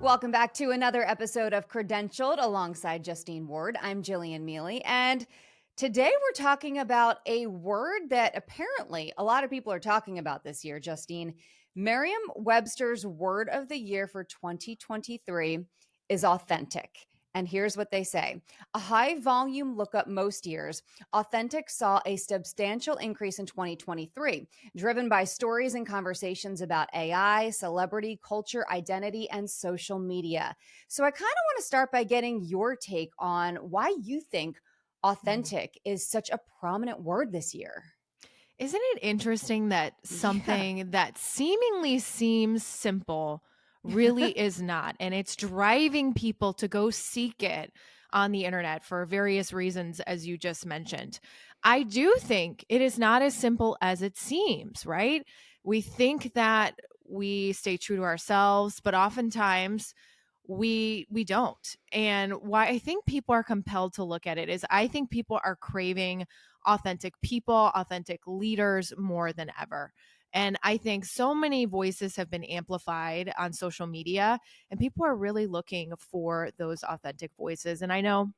Welcome back to another episode of Credentialed alongside Justine Ward. I'm Jillian Mealy, and today we're talking about a word that apparently a lot of people are talking about this year, Justine. Merriam-Webster's word of the year for 2023 is authentic. And here's what they say. A high volume lookup most years, authentic saw a substantial increase in 2023, driven by stories and conversations about AI, celebrity, culture, identity, and social media. So I kind of want to start by getting your take on why you think Mhm. authentic is such a prominent word this year. Isn't it interesting that Yeah. something that seemingly seems simple really is not? And it's driving people to go seek it on the internet for various reasons, as you just mentioned. I do think it is not as simple as it seems, right? We think that we stay true to ourselves, but oftentimes we don't. And why I think people are compelled to look at it is I think people are craving authentic people, authentic leaders more than ever. And I think so many voices have been amplified on social media, and people are really looking for those authentic voices. And I know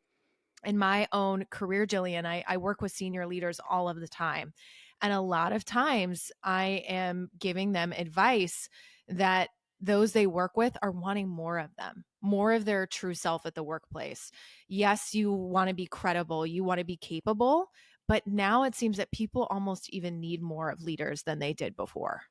in my own career, Jillian, I work with senior leaders all of the time. And a lot of times I am giving them advice that those they work with are wanting more of them, more of their true self at the workplace. Yes, you want to be credible, you want to be capable, but now it seems that people almost even need more of leaders than they did before.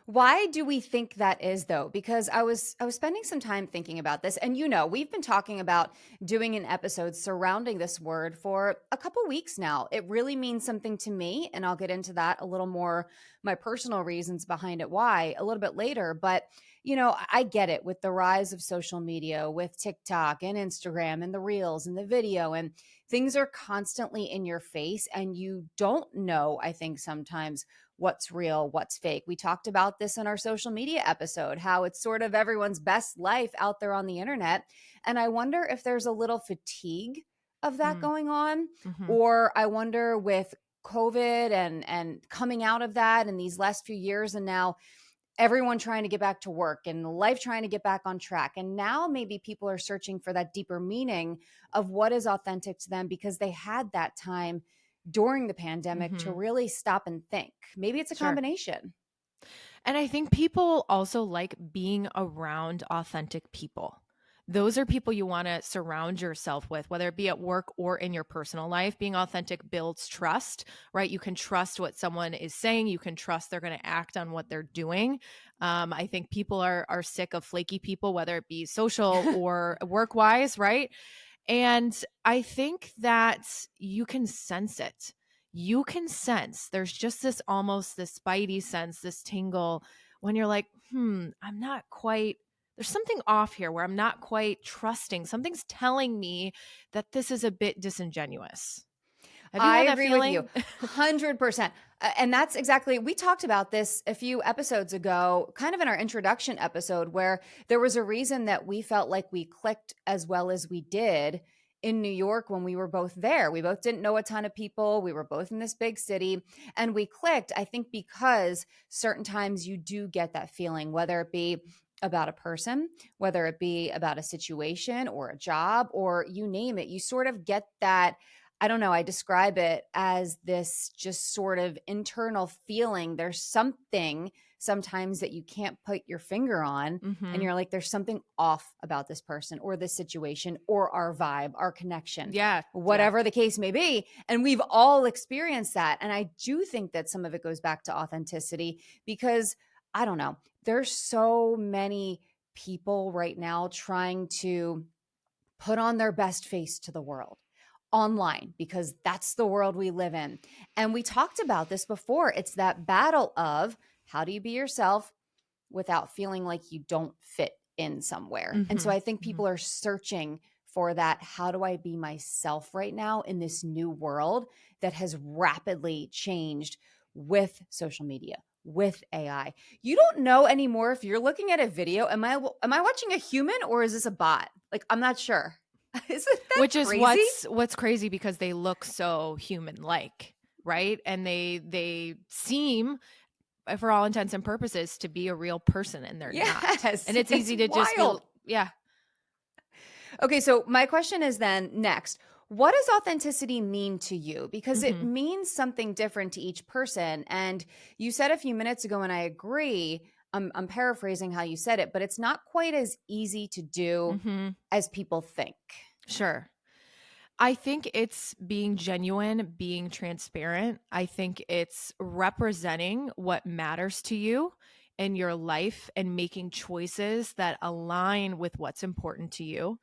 Why do we think that is though? Because I was spending some time thinking about this, and we've been talking about doing an episode surrounding this word for a couple weeks now. It really means something to me, and I'll get into that a little more, my personal reasons behind it why a little bit later, but I get it with the rise of social media, with TikTok and Instagram and the reels and the video, and things are constantly in your face and you don't know, I think sometimes, what's real, what's fake. We talked about this in our social media episode, how it's sort of everyone's best life out there on the internet. And I wonder if there's a little fatigue of that Mm, going on, mhm. or I wonder with COVID and coming out of that in these last few years, and now everyone trying to get back to work and life trying to get back on track. And now maybe people are searching for that deeper meaning of what is authentic to them because they had that time during the pandemic to Mhm. really stop and think. Maybe it's a Sure. combination. And I think people also like being around authentic people. Those are people you want to surround yourself with, whether it be at work or in your personal life. Being authentic builds trust, right? You can trust what someone is saying. You can trust they're going to act on what they're doing. I think people are sick of flaky people, whether it be social or work wise, right? And I think that you can sense it. You can sense there's just this almost this spidey sense, this tingle when you're like, I'm not quite, there's something off here where I'm not quite trusting. Something's telling me that this is a bit disingenuous. Have you I had that agree with you feeling? 100%. And that's exactly, we talked about this a few episodes ago, kind of in our introduction episode, where there was a reason that we felt like we clicked as well as we did in New York when we were both there. We both didn't know a ton of people. We were both in this big city and we clicked, I think, because certain times you do get that feeling, whether it be about a person, whether it be about a situation or a job, or you name it, you sort of get that. I don't know. I describe it as this just sort of internal feeling. There's something sometimes that you can't put your finger on. And Mm-hmm. you're like, there's something off about this person or this situation or our vibe, our connection, Yeah. Yeah. whatever the case may be. And we've all experienced that. And I do think that some of it goes back to authenticity because I don't know, there's so many people right now trying to put on their best face to the world online because that's the world we live in. And we talked about this before. It's that battle of how do you be yourself without feeling like you don't fit in somewhere. And so Mm-hmm. I think Mm-hmm. people are searching for that. How do I be myself right now in this new world that has rapidly changed with social media? With AI, you don't know anymore if you're looking at a video. Am I watching a human or is this a bot? Like, I'm not sure. Isn't that Which is crazy? what's crazy because they look so human like, right? And they seem for all intents and purposes to be a real person and they're not. Yes, And it's it's easy to just be wild. Yeah. Okay, so my question is then next, what does authenticity mean to you? Because it Mhm. means something different to each person. And you said a few minutes ago, and I agree, I'm paraphrasing how you said it, but it's not quite as easy to do Mhm. as people think. Sure. I think it's being genuine, being transparent. I think it's representing what matters to you in your life and making choices that align with what's important to you.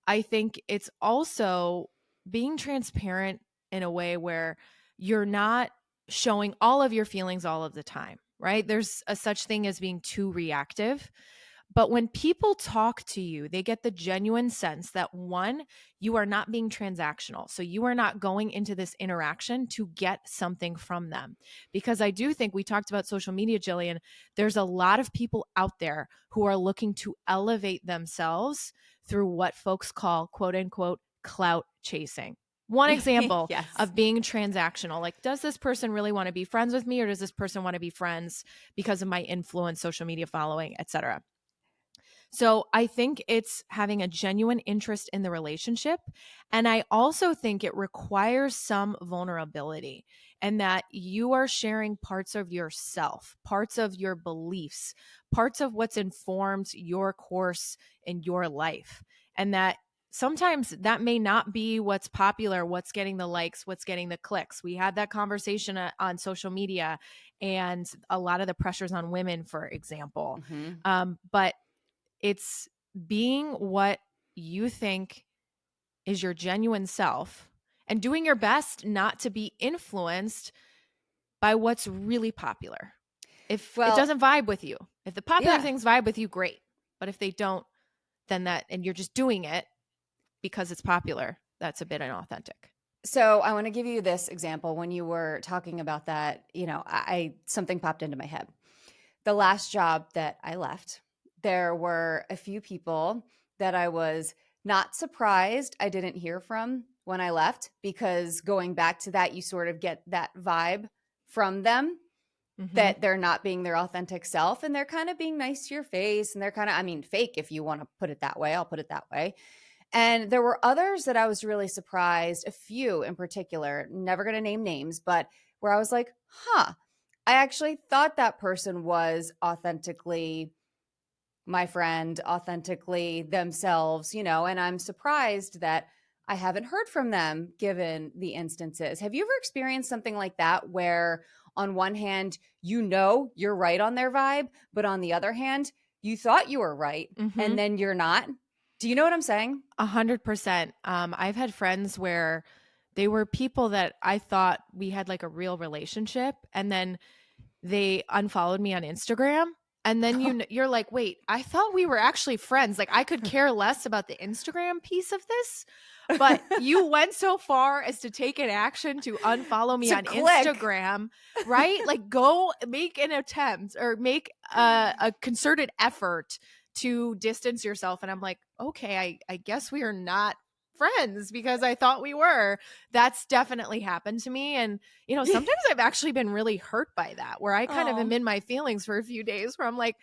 I think it's also being transparent in a way where you're not showing all of your feelings all of the time, right? There's a such thing as being too reactive. But when people talk to you, they get the genuine sense that one, you are not being transactional. So you are not going into this interaction to get something from them. Because I do think we talked about social media, Jillian. There's a lot of people out there who are looking to elevate themselves through what folks call quote unquote clout chasing. One example Yes. of being transactional, like, does this person really want to be friends with me, or does this person want to be friends because of my influence, social media following, etc.? So I think it's having a genuine interest in the relationship. And I also think it requires some vulnerability, and that you are sharing parts of yourself, parts of your beliefs, parts of what's informed your course in your life. And that sometimes that may not be what's popular, what's getting the likes, what's getting the clicks. We had that conversation on social media and a lot of the pressures on women, for example. Hmm. But it's being what you think is your genuine self and doing your best not to be influenced by what's really popular. If it Well, doesn't vibe with you, if the popular yeah. things vibe with you, great. But if they don't, then that, and you're just doing it because it's popular, that's a bit inauthentic. So I want to give you this example. When you were talking about that, I something popped into my head. The last job that I left, there were a few people that I was not surprised I didn't hear from when I left, because going back to that, you sort of get that vibe from them Mm-hmm. that they're not being their authentic self, and they're kind of being nice to your face, and they're kind of, I mean, fake, if you want to put it that way. I'll put it that way. And there were others that I was really surprised, a few in particular, never going to name names, but where I was like, huh, I actually thought that person was authentically my friend, authentically themselves, and I'm surprised that I haven't heard from them given the instances. Have you ever experienced something like that where, on one hand, you're right on their vibe, but on the other hand, you thought you were right Mm-hmm. and then you're not? Do you know what I'm saying? 100%. I've had friends where they were people that I thought we had like a real relationship, and then they unfollowed me on Instagram. And then you're like, wait, I thought we were actually friends. Like, I could care less about the Instagram piece of this, but you went so far as to take an action to unfollow me To on click. Instagram, right? Like, go make an attempt or make a concerted effort to distance yourself. And I'm like, okay, I guess we are not friends because I thought we were. That's definitely happened to me. And sometimes I've actually been really hurt by that, where I kind of am Oh, in my feelings for a few days where I'm like,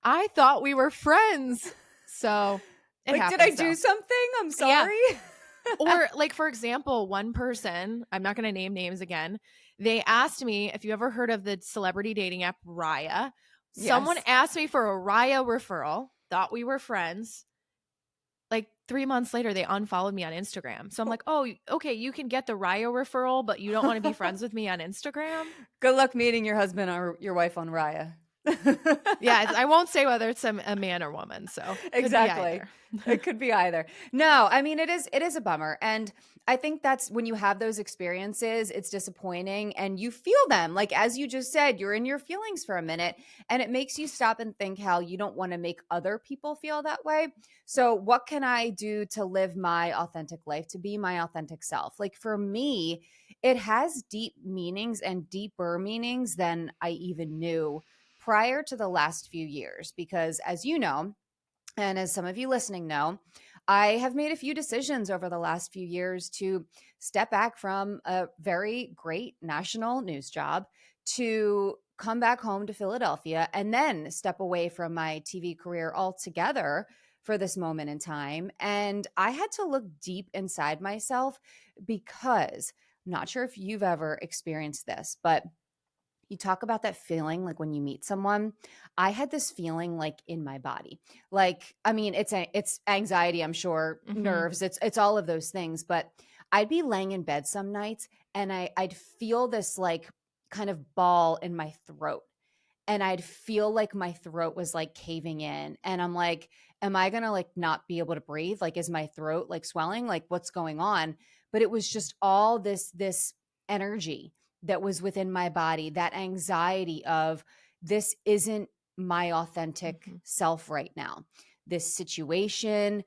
I thought we were friends. So it like, did I happens do though. something? I'm Yeah. sorry. Or like, for example, one person, I'm not going to name names again. They asked me if you ever heard of the celebrity dating app Raya. Someone Yes. asked me for a Raya referral, thought we were friends. Like 3 months later, they unfollowed me on Instagram. So I'm like, oh, okay, you can get the Raya referral, but you don't want to be friends with me on Instagram? Good luck meeting your husband or your wife on Raya. Yeah, I won't say whether it's a man or woman, so could be Exactly. either. It could be either. No, I mean, it is a bummer. And I think that's when you have those experiences, it's disappointing and you feel them. Like, as you just said, you're in your feelings for a minute, and it makes you stop and think how you don't want to make other people feel that way. So what can I do to live my authentic life, to be my authentic self? Like, for me, it has deep meanings, and deeper meanings than I even knew prior to the last few years, because, as you know, and as some of you listening know, I have made a few decisions over the last few years to step back from a very great national news job, to come back home to Philadelphia, and then step away from my TV career altogether for this moment in time. And I had to look deep inside myself because I'm not sure if you've ever experienced this, but you talk about that feeling like when you meet someone. I had this feeling like in my body. Like, I mean, it's anxiety, I'm sure, Mhm. nerves, it's all of those things, but I'd be laying in bed some nights and I'd feel this like kind of ball in my throat, and I'd feel like my throat was like caving in. And I'm like, am I going to like not be able to breathe? Like, is my throat like swelling? Like, what's going on? But it was just all this energy that was within my body, that anxiety of this isn't my authentic Mhm. self right now. This situation,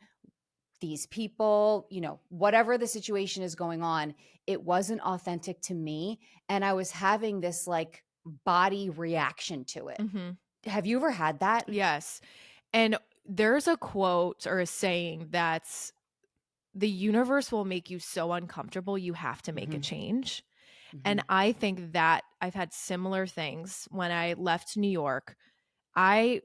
these people, whatever the situation is going on, it wasn't authentic to me. And I was having this like body reaction to it. Mhm. Have you ever had that? Yes. And there's a quote or a saying that's the universe will make you so uncomfortable you have to make a Hmm. change. And Hmm. I think that I've had similar things when I left New York. I,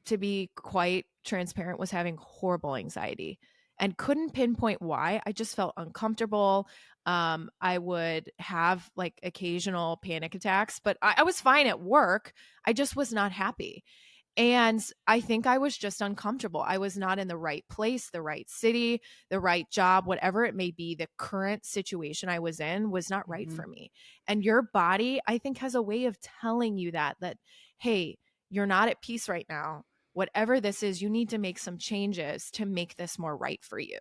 to be quite transparent, was having horrible anxiety and couldn't pinpoint why. I just felt uncomfortable. I would have like occasional panic attacks, but I was fine at work. I just was not happy. And I think I was just uncomfortable. I was not in the right place, the right city, the right job, whatever it may be. The current situation I was in was not right Hmm. for me. And your body, I think, has a way of telling you that, hey, you're not at peace right now. Whatever this is, you need to make some changes to make this more right for you.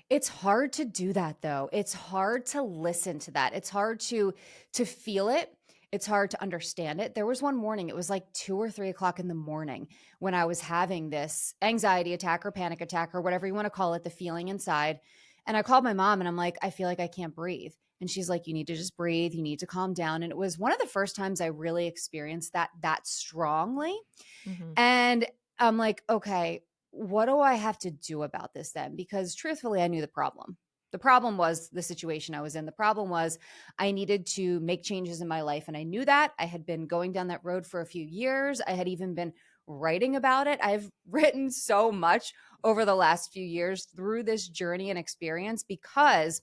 It's hard to do that though. It's hard to listen to that. It's hard to feel it. It's hard to understand it. There was one morning, it was like 2 or 3 o'clock in the morning when I was having this anxiety attack or panic attack or whatever you want to call it, the feeling inside. And I called my mom and I'm like, I feel like I can't breathe. And she's like, you need to just breathe. You need to calm down. And it was one of the first times I really experienced that strongly. Hmm. And I'm like, okay, what do I have to do about this then? Because truthfully, I knew the problem. The problem was the situation I was in. The problem was I needed to make changes in my life. And I knew that. I had been going down that road for a few years. I had even been writing about it. I've written so much over the last few years through this journey and experience because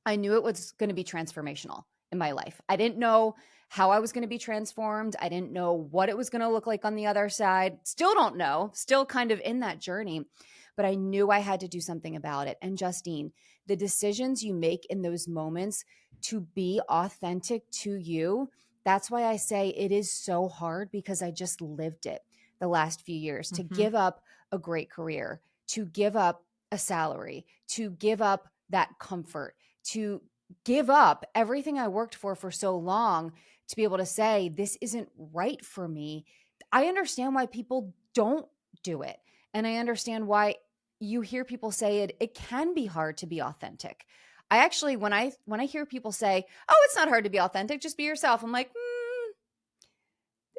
I knew it was going to be transformational in my life. I didn't know how I was going to be transformed. I didn't know what it was going to look like on the other side. Still don't know, still kind of in that journey, but I knew I had to do something about it. And Justine, the decisions you make in those moments to be authentic to you, that's why I say it is so hard because I just lived it the last few years to Hmm. give up a great career, to give up a salary, to give up that comfort, to give up everything I worked for so long to be able to say, this isn't right for me. I understand why people don't do it. And I understand why you hear people say it can be hard to be authentic. I actually, when I hear people say, oh, it's not hard to be authentic, just be yourself. I'm like,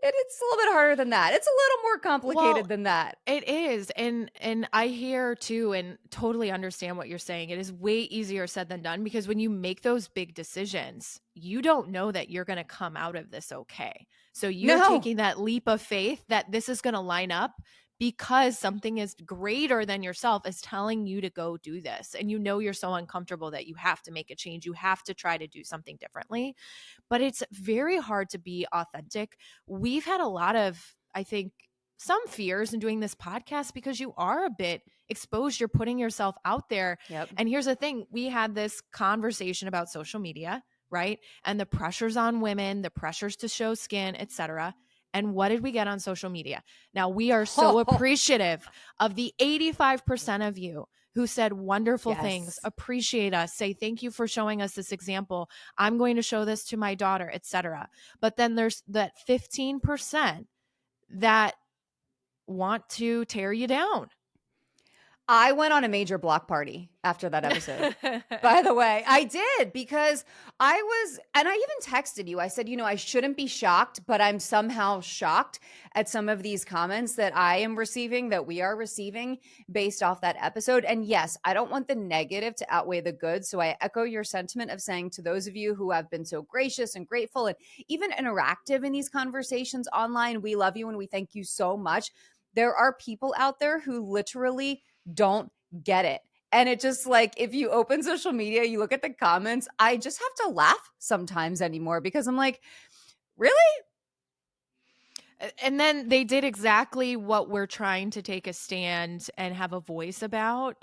it's a little bit harder than that. It's a little more Well, complicated than that. it is. And I hear too and totally understand what you're saying. It is way easier said than done because when you make those big decisions, you don't know that you're going to come out of this okay. So you're No. taking that leap of faith that this is going to line up because something is greater than yourself is telling you to go do this. And you know you're so uncomfortable that you have to make a change. You have to try to do something differently. But it's very hard to be authentic. We've had a lot of, I think, some fears in doing this podcast because you are a bit exposed. You're putting yourself out there. Yep. And here's the thing, we had this conversation about social media, right? And the pressures on women, the pressures to show skin, etc. And what did we get on social media? Now, we are so appreciative of the 85% of you who said wonderful things, Yes. appreciate us, say thank you for showing us this example. I'm going to show this to my daughter, etc. But then there's that 15% that want to tear you down. I went on a major block party after that episode. By the way, I did because I was, and I even texted you. I said, I shouldn't be shocked, but I'm somehow shocked at some of these comments that I am receiving, that we are receiving based off that episode. And yes, I don't want the negative to outweigh the good. So I echo your sentiment of saying to those of you who have been so gracious and grateful and even interactive in these conversations online, we love you and we thank you so much. there are people out there who literally don't get it. And it just like, if you open social media, you look at the comments, I just have to laugh sometimes anymore because I'm like, really? And then they did exactly what we're trying to take a stand and have a voice about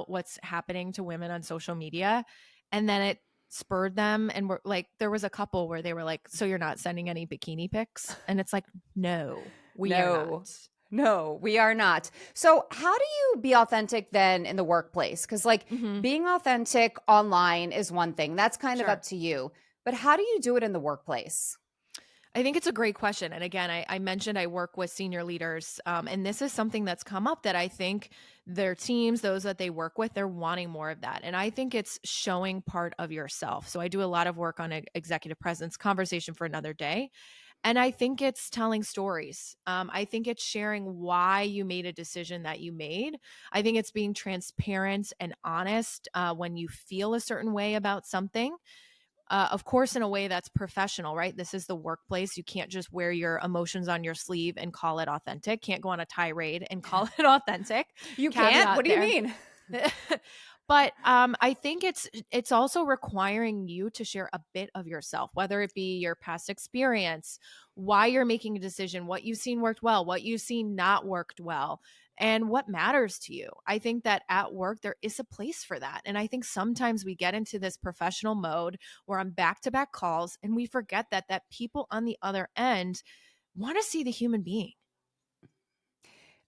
what's happening to women on social media. And then it spurred them. And we're like, there was a couple where they were like, so you're not sending any bikini pics? And it's like, no, we are not. No. No, we are not. So, how do you be authentic then in the workplace? Because, like, Hmm. being authentic online is one thing, that's kind of up Sure. to you. But how do you do it in the workplace? I think it's a great question. And again, I mentioned I work with senior leaders, and this is something that's come up that I think their teams, those that they work with, they're wanting more of that. And I think it's showing part of yourself. So I do a lot of work on executive presence, conversation for another day. And I think it's telling stories. I think it's sharing why you made a decision that you made. I think it's being transparent and honest when you feel a certain way about something, of course, in a way that's professional, right? This is the workplace. You can't just wear your emotions on your sleeve and call it authentic. Can't go on a tirade and call it authentic. You can't? Caveat What do you there. mean? But I think it's also requiring you to share a bit of yourself, whether it be your past experience, why you're making a decision, what you've seen worked well, what you've seen not worked well, and what matters to you. I think that at work there is a place for that. And I think sometimes we get into this professional mode where I'm back-to-back calls and we forget that people on the other end want to see the human being.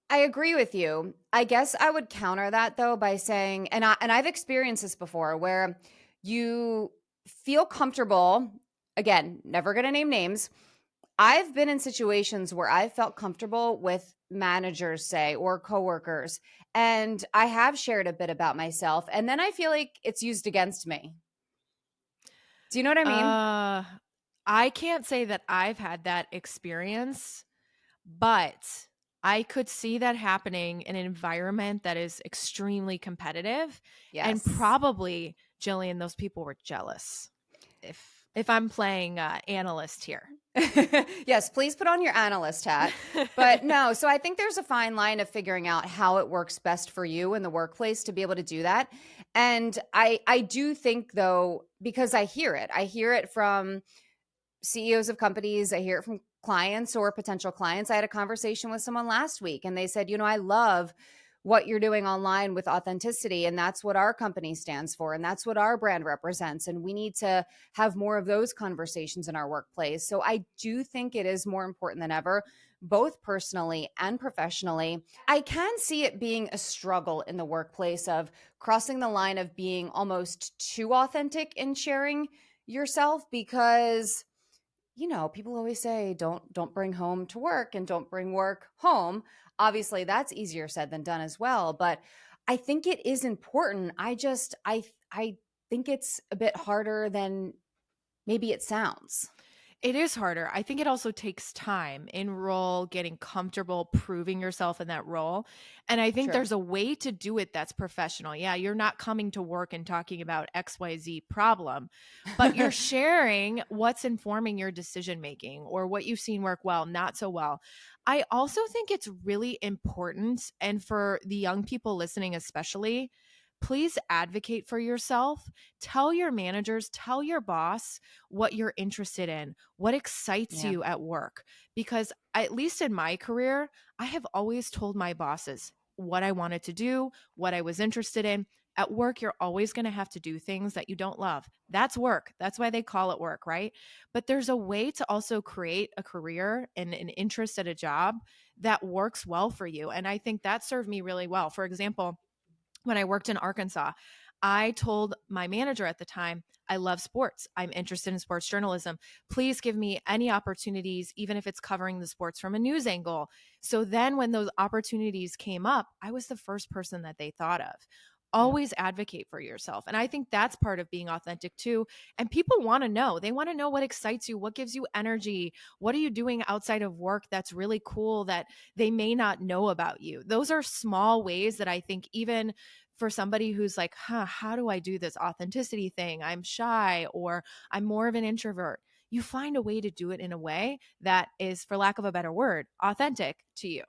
I agree with you. I guess I would counter that though by saying, and I've experienced this before where you feel comfortable, again, never going to name names. I've been in situations where I felt comfortable with managers, say, or coworkers, and I have shared a bit about myself, and then I feel like it's used against me. Do you know what I mean? Uh I can't say that I've had that experience, but I could see that happening in an environment that is extremely competitive, and Yes. probably, Jillian, those people were jealous. If I'm playing analyst here. Yes, please put on your analyst hat. But no, so I think there's a fine line of figuring out how it works best for you in the workplace to be able to do that. And I do think though, because I hear it. I hear it from CEOs of companies, I hear it from clients or potential clients. I had a conversation with someone last week and they said, I love what you're doing online with authenticity. And that's what our company stands for. And that's what our brand represents. And we need to have more of those conversations in our workplace. So I do think it is more important than ever, both personally and professionally. I can see it being a struggle in the workplace of crossing the line of being almost too authentic in sharing yourself because people always say don't bring home to work and don't bring work home. Obviously, that's easier said than done as well, but I think it is important. I think it's a bit harder than maybe it sounds. It is harder. I think it also takes time in role, getting comfortable, proving yourself in that role. And I think True. there's a way to do it that's professional. Yeah, you're not coming to work and talking about XYZ problem, but you're sharing what's informing your decision making or what you've seen work well, not so well. I also think it's really important, and for the young people listening, especially, please advocate for yourself. Tell your managers, tell your boss what you're interested in, what excites Yeah. you at work. Because at least in my career, I have always told my bosses what I wanted to do, what I was interested in. At work, you're always going to have to do things that you don't love. That's work. That's why they call it work, right? But there's a way to also create a career and an interest at a job that works well for you. And I think that served me really well. For example, when I worked in Arkansas, I told my manager at the time, I love sports. I'm interested in sports journalism. Please give me any opportunities, even if it's covering the sports from a news angle. So then when those opportunities came up, I was the first person that they thought of. Yeah. Always advocate for yourself. And I think that's part of being authentic too. And people want to know. They want to know what excites you, what gives you energy, what are you doing outside of work that's really cool that they may not know about you. Those are small ways that I think even for somebody who's like, how do I do this authenticity thing? I'm shy or I'm more of an introvert. You find a way to do it in a way that is, for lack of a better word, authentic to you.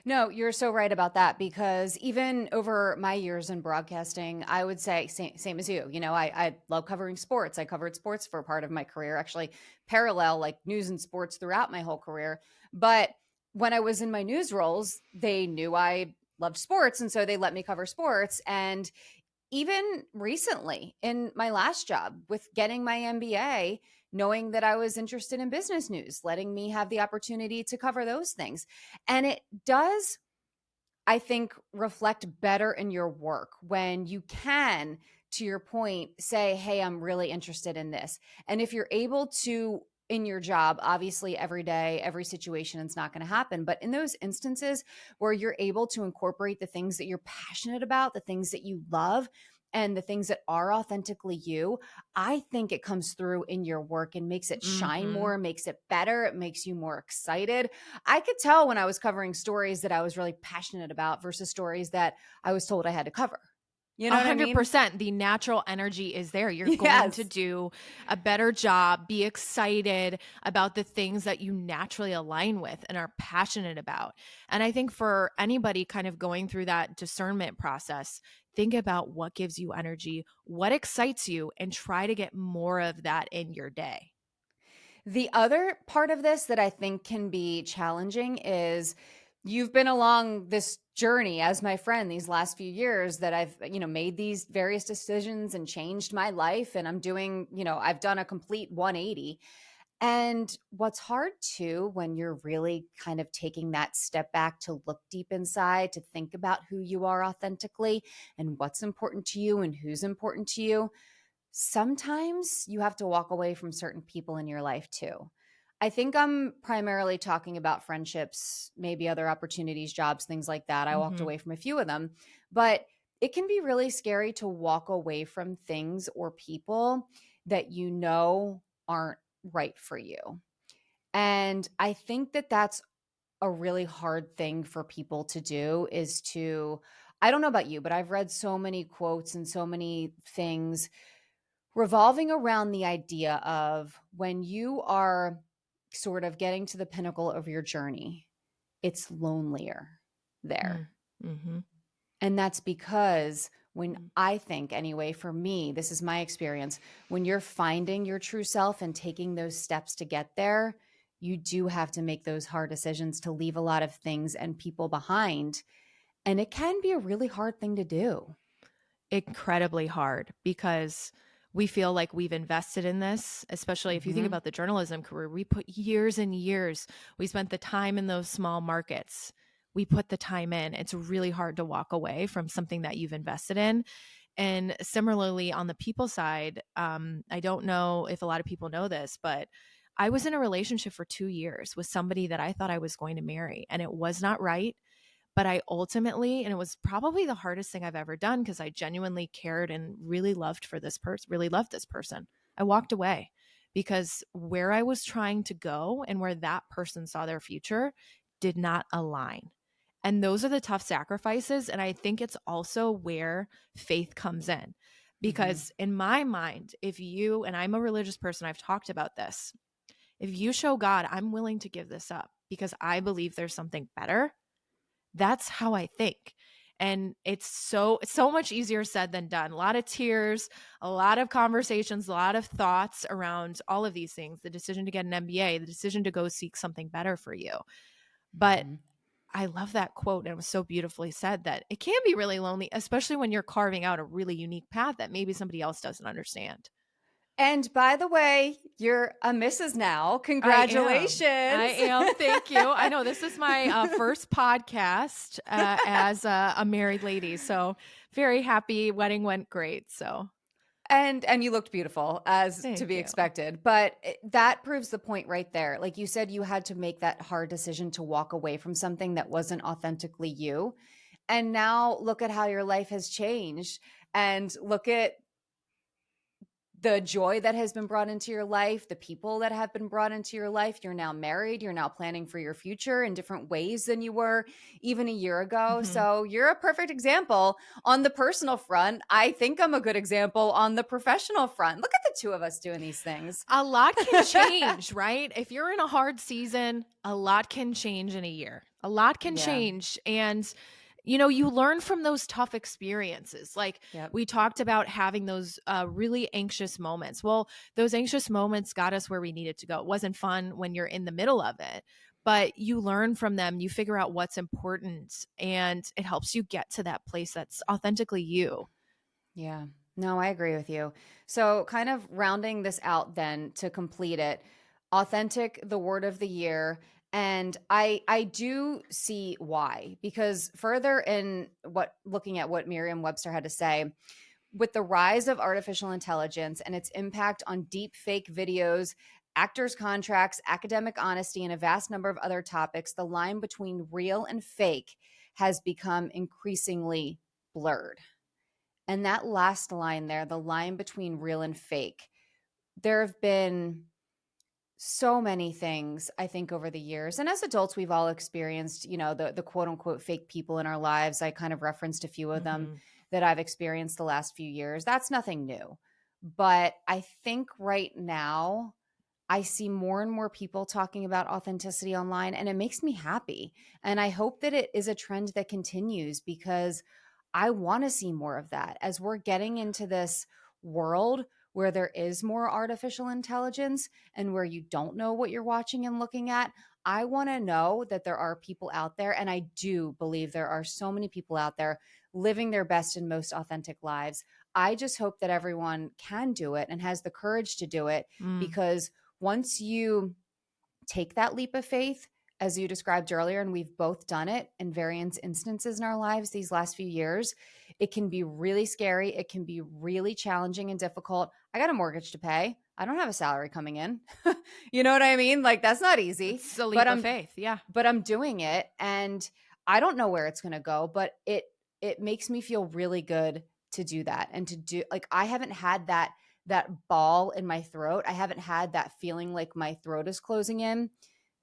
No, you're so right about that because even over my years in broadcasting, I would say same as you. You know, I love covering sports. I covered sports for a part of my career, actually parallel like news and sports throughout my whole career. But when I was in my news roles, they knew I loved sports. And so they let me cover sports. And even recently in my last job with getting my MBA, knowing that I was interested in business news, letting me have the opportunity to cover those things. And it does, I think, reflect better in your work when you can, to your point, say, hey, I'm really interested in this. And if you're able to, in your job, obviously every day, every situation, it's not going to happen. But in those instances where you're able to incorporate the things that you're passionate about, the things that you love, and the things that are authentically you, I think it comes through in your work and makes it shine Mhm. more, makes it better, it makes you more excited. I could tell when I was covering stories that I was really passionate about versus stories that I was told I had to cover. You know what I mean? 100%. The natural energy is there. You're going to Yes. do a better job, be excited about the things that you naturally align with and are passionate about. And I think for anybody kind of going through that discernment process, think about what gives you energy, what excites you, and try to get more of that in your day. The other part of this that I think can be challenging is you've been along this journey as my friend these last few years that I've, made these various decisions and changed my life. And I'm doing, I've done a complete 180. And what's hard too, when you're really kind of taking that step back to look deep inside, to think about who you are authentically and what's important to you and who's important to you, sometimes you have to walk away from certain people in your life too. I think I'm primarily talking about friendships, maybe other opportunities, jobs, things like that. I walked Mhm. away from a few of them, but it can be really scary to walk away from things or people that you know aren't right for you. And I think that that's a really hard thing for people to do is to, I don't know about you, but I've read so many quotes and so many things revolving around the idea of when you are sort of getting to the pinnacle of your journey, it's lonelier there. Mm. Mhm. And that's because when Mm. I think, anyway, for me, this is my experience, when you're finding your true self and taking those steps to get there, you do have to make those hard decisions to leave a lot of things and people behind. And it can be a really hard thing to do. Incredibly hard because we feel like we've invested in this, especially if you think Hmm. about the journalism career. We put years and years, we spent the time in those small markets. We put the time in. It's really hard to walk away from something that you've invested in. And similarly, on the people side, I don't know if a lot of people know this, but I was in a relationship for 2 years with somebody that I thought I was going to marry, and it was not right. But I ultimately, and it was probably the hardest thing I've ever done because I genuinely cared and really loved for this person, really loved this person. I walked away because where I was trying to go and where that person saw their future did not align. And those are the tough sacrifices. And I think it's also where faith comes in. Hmm. Because in my mind, if you, and I'm a religious person, I've talked about this, if you show God, I'm willing to give this up because I believe there's something better. That's how I think. And it's so much easier said than done. A lot of tears, a lot of conversations, a lot of thoughts around all of these things, the decision to get an MBA, the decision to go seek something better for you. But Hmm. I love that quote. And it was so beautifully said that it can be really lonely, especially when you're carving out a really unique path that maybe somebody else doesn't understand. And by the way, you're a Mrs. now. I am. I Congratulations. am. Thank you. I know this is my first podcast as a married lady. So very happy. Wedding went great. So And you looked beautiful as to thank be you. expected. But that proves the point right there. Like you said, you had to make that hard decision to walk away from something that wasn't authentically you. And now look at how your life has changed and look at the joy that has been brought into your life, the people that have been brought into your life. You're now married, you're now planning for your future in different ways than you were even a year ago. Mhm. So you're a perfect example on the personal front. I think I'm a good example on the professional front. Look at the two of us doing these things. A lot can change, right? If you're in a hard season, a lot can change in a year. A lot can Yeah. change. And, you learn from those tough experiences. Like Yep. we talked about having those really anxious moments. Well, those anxious moments got us where we needed to go. It wasn't fun when you're in the middle of it, but you learn from them. You figure out what's important, and it helps you get to that place that's authentically you. Yeah. No, I agree with you. So, kind of rounding this out then to complete it, authentic, the word of the year. And I do see why, because further in what looking at what Merriam-Webster had to say, with the rise of artificial intelligence and its impact on deep fake videos, actors' contracts, academic honesty, and a vast number of other topics, the line between real and fake has become increasingly blurred. And that last line there, the line between real and fake, there have been so many things I think over the years. And as adults, we've all experienced, the quote unquote fake people in our lives. I kind of referenced a few of them Mhm. that I've experienced the last few years. That's nothing new. But I think right now I see more and more people talking about authenticity online, and it makes me happy. And I hope that it is a trend that continues because I want to see more of that as we're getting into this world where there is more artificial intelligence and where you don't know what you're watching and looking at. I want to know that there are people out there, and I do believe there are so many people out there living their best and most authentic lives. I just hope that everyone can do it and has the courage to do it, Mm. because once you take that leap of faith, as you described earlier, and we've both done it in various instances in our lives these last few years, it can be really scary. It can be really challenging and difficult. I got a mortgage to pay. I don't have a salary coming in. You know what I mean? Like, that's not easy, It's a but leap of I'm faith. Yeah. doing it, and I don't know where it's going to go, but it makes me feel really good to do that, and to do, like, I haven't had that ball in my throat. I haven't had that feeling like my throat is closing in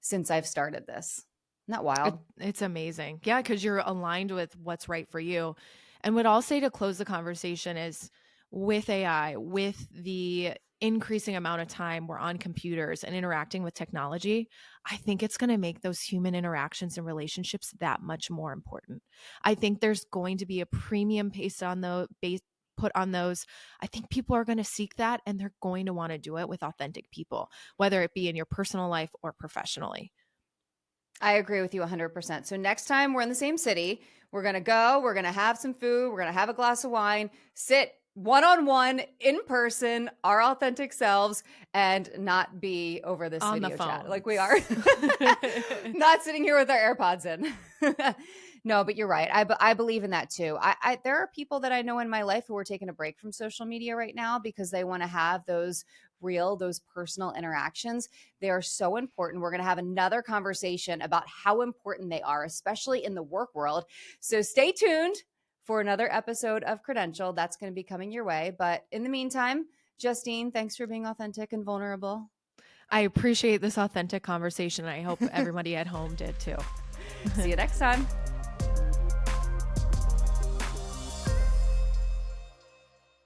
since I've started this. Isn't that wild? It's amazing. Yeah, because you're aligned with what's right for you. And what I'll say to close the conversation is with AI, with the increasing amount of time we're on computers and interacting with technology, I think it's going to make those human interactions and relationships that much more important. I think there's going to be a premium based on the base put on those. I think people are going to seek that, and they're going to want to do it with authentic people, whether it be in your personal life or professionally. I agree with you 100%. So next time we're in the same city, we're going to go, we're going to have some food, we're going to have a glass of wine, sit one on one in person, our authentic selves, and not be over this On the video chat like we are. phones. Not sitting here with our AirPods in. No, but you're right. I believe in that too. There are people that I know in my life who are taking a break from social media right now because they want to have those personal interactions. They are so important. We're going to have another conversation about how important they are, especially in the work world. So stay tuned for another episode of Credentialed. That's going to be coming your way. But in the meantime, Justine, thanks for being authentic and vulnerable. I appreciate this authentic conversation. I hope everybody at home did too. See you next time.